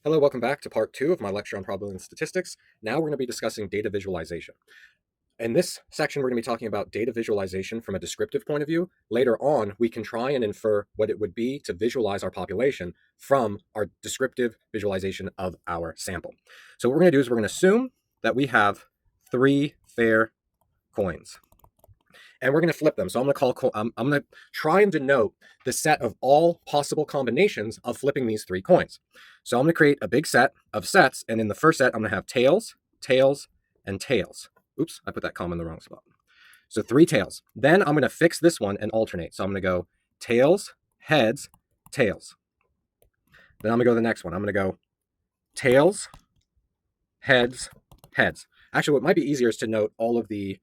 Hello, welcome back to part 2 of my lecture on probability and statistics. Now we're going to be discussing data visualization. In this section, we're going to be talking about data visualization from a descriptive point of view. Later on, we can try and infer what it would be to visualize our population from our descriptive visualization of our sample. So what we're going to do is we're going to assume that we have 3 fair coins. And we're going to flip them. So I'm going to try and denote the set of all possible combinations of flipping these 3 coins. So I'm going to create a big set of sets, and in the first set, I'm going to have tails, tails, and tails. Oops, I put that comma in the wrong spot. So 3 tails. Then I'm going to fix this one and alternate. So I'm going to go tails, heads, tails. Then I'm going to go to the next one. I'm going to go tails, heads, heads. Actually, what might be easier is to note all of the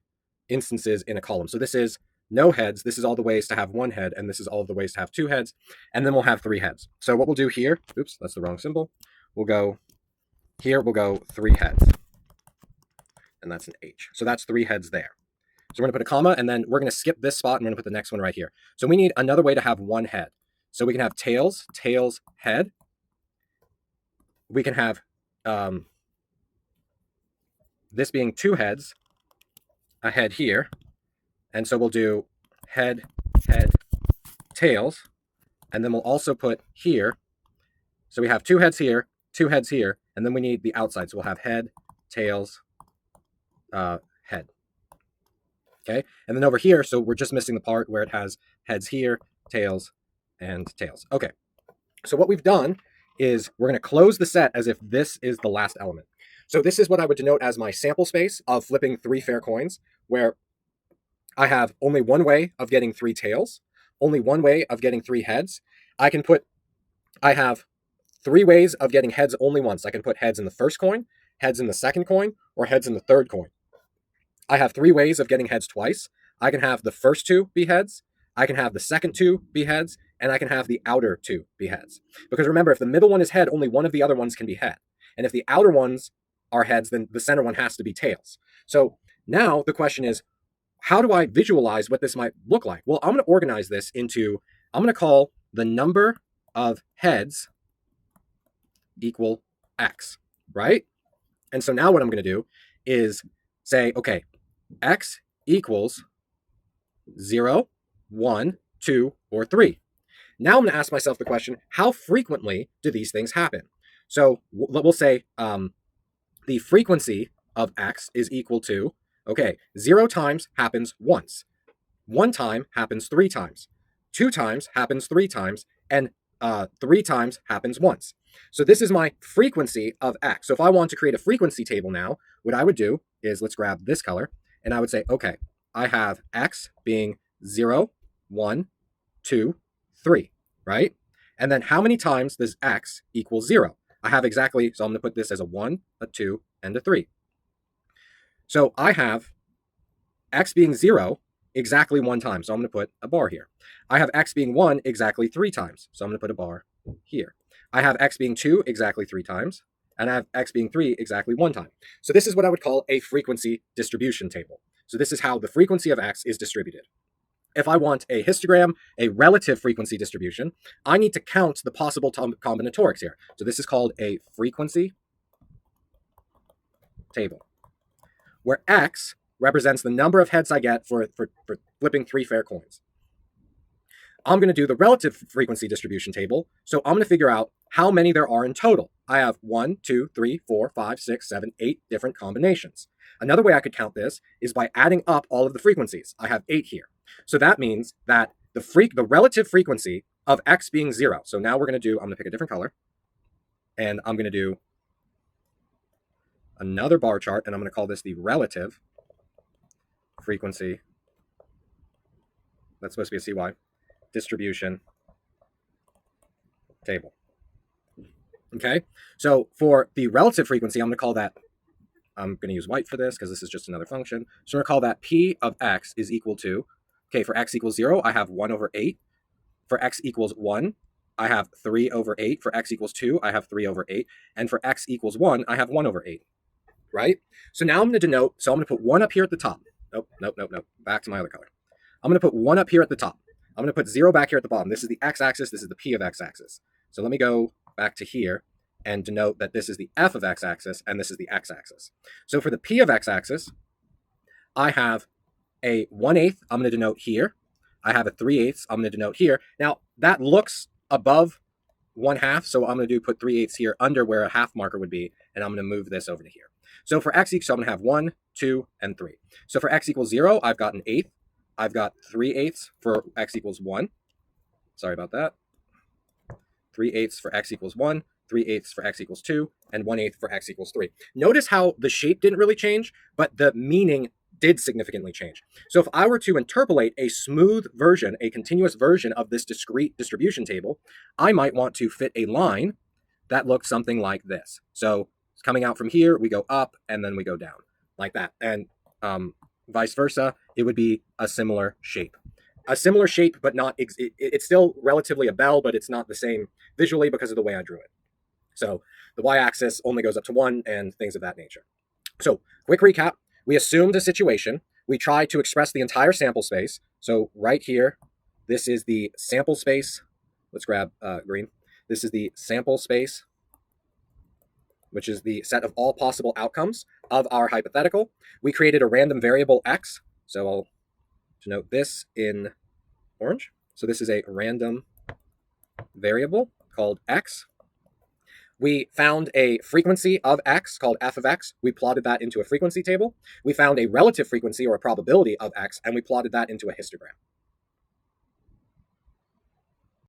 instances in a column. So this is no heads. This is all the ways to have 1 head, and this is all of the ways to have 2 heads. And then we'll have 3 heads. So what we'll do here, oops, that's the wrong symbol. We'll go here, we'll go 3 heads. And that's an H. So that's 3 heads there. So we're going to put a comma, and then we're going to skip this spot, and we're going to put the next one right here. So we need another way to have 1 head. So we can have tails, tails, head. We can have this being 2 heads, a head here. And so we'll do head, head, tails. And then we'll also put here. So we have 2 heads here, 2 heads here, and then we need the outside. So we'll have head, tails, head. Okay, and then over here, so we're just missing the part where it has heads here, tails, and tails. Okay, so what we've done is we're going to close the set as if this is the last element. So this is what I would denote as my sample space of flipping 3 fair coins, where I have only one way of getting 3 tails, only one way of getting 3 heads. I have 3 ways of getting heads only once. I can put heads in the first coin, heads in the second coin, or heads in the third coin. I have 3 ways of getting heads twice. I can have the first 2 be heads, I can have the second 2 be heads, and I can have the outer 2 be heads. Because remember, if the middle one is head, only one of the other ones can be head. And if the outer ones are heads, then the center one has to be tails. So now the question is, how do I visualize what this might look like? Well, I'm going to organize this into, I'm going to call the number of heads equal X, right? And so now what I'm going to do is say, okay, X equals 0, 1, 2, or 3. Now I'm going to ask myself the question, how frequently do these things happen? So we'll say the frequency of X is equal to, okay, 0 times happens once. 1 time happens 3 times. 2 times happens 3 times. And 3 times happens once. So this is my frequency of X. So if I want to create a frequency table now, what I would do is, let's grab this color, and I would say, okay, I have X being 0, 1, 2, 3, right? And then how many times does X equal 0? I have exactly, so I'm going to put this as a 1, a 2, and a 3. So I have X being 0 exactly 1 time. So I'm going to put a bar here. I have X being 1 exactly 3 times. So I'm going to put a bar here. I have X being 2 exactly 3 times. And I have X being 3 exactly 1 time. So this is what I would call a frequency distribution table. So this is how the frequency of X is distributed. If I want a histogram, a relative frequency distribution, I need to count the possible combinatorics here. So this is called a frequency table, where X represents the number of heads I get for flipping 3 fair coins. I'm going to do the relative frequency distribution table, so I'm going to figure out how many there are in total. I have 1, 2, 3, 4, 5, 6, 7, 8 different combinations. Another way I could count this is by adding up all of the frequencies. I have 8 here. So that means that the relative frequency of X being 0. So now I'm going to pick a different color, and I'm going to do another bar chart, and I'm going to call this the relative frequency. That's supposed to be a CY distribution table. Okay, so for the relative frequency, I'm going to call that, I'm going to use white for this because this is just another function. So I'm going to call that P of X is equal to, okay, for X equals 0, I have 1 over 8. For X equals 1, I have 3 over 8. For X equals 2, I have 3 over 8. And for X equals 1, I have 1 over 8, right? So now I'm going to denote, so I'm going to put 1 up here at the top. Nope. Back to my other color. I'm going to put 1 up here at the top. I'm going to put 0 back here at the bottom. This is the x-axis. This is the P of x-axis. So let me go back to here, and denote that this is the f of x-axis and this is the x-axis. So for the p of x-axis, I have a 1/8 I'm going to denote here. I have a 3/8 I'm going to denote here. Now, that looks above 1/2, so I'm going to put 3/8 here under where a half marker would be, and I'm going to move this over to here. So for x equals, so I'm going to have 1, 2, and 3. So for x equals 0, I've got an 1/8. I've got 3/8 for x equals 1. Sorry about that. 3/8 for x equals 1, 3/8 for x equals 2, and 1/8 for x equals 3. Notice how the shape didn't really change, but the meaning did significantly change. So if I were to interpolate a smooth version, a continuous version of this discrete distribution table, I might want to fit a line that looks something like this. So it's coming out from here, we go up, and then we go down, like that. And vice versa, it would be a similar shape. A similar shape, but not, it's still relatively a bell, but it's not the same visually because of the way I drew it. So the y-axis only goes up to 1 and things of that nature. So quick recap, we assumed a situation. We tried to express the entire sample space. So right here, this is the sample space. Let's grab green. This is the sample space, which is the set of all possible outcomes of our hypothetical. We created a random variable x. So I'll denote this in orange. So this is a random variable called x. We found a frequency of x called f of x. We plotted that into a frequency table. We found a relative frequency or a probability of x, and we plotted that into a histogram.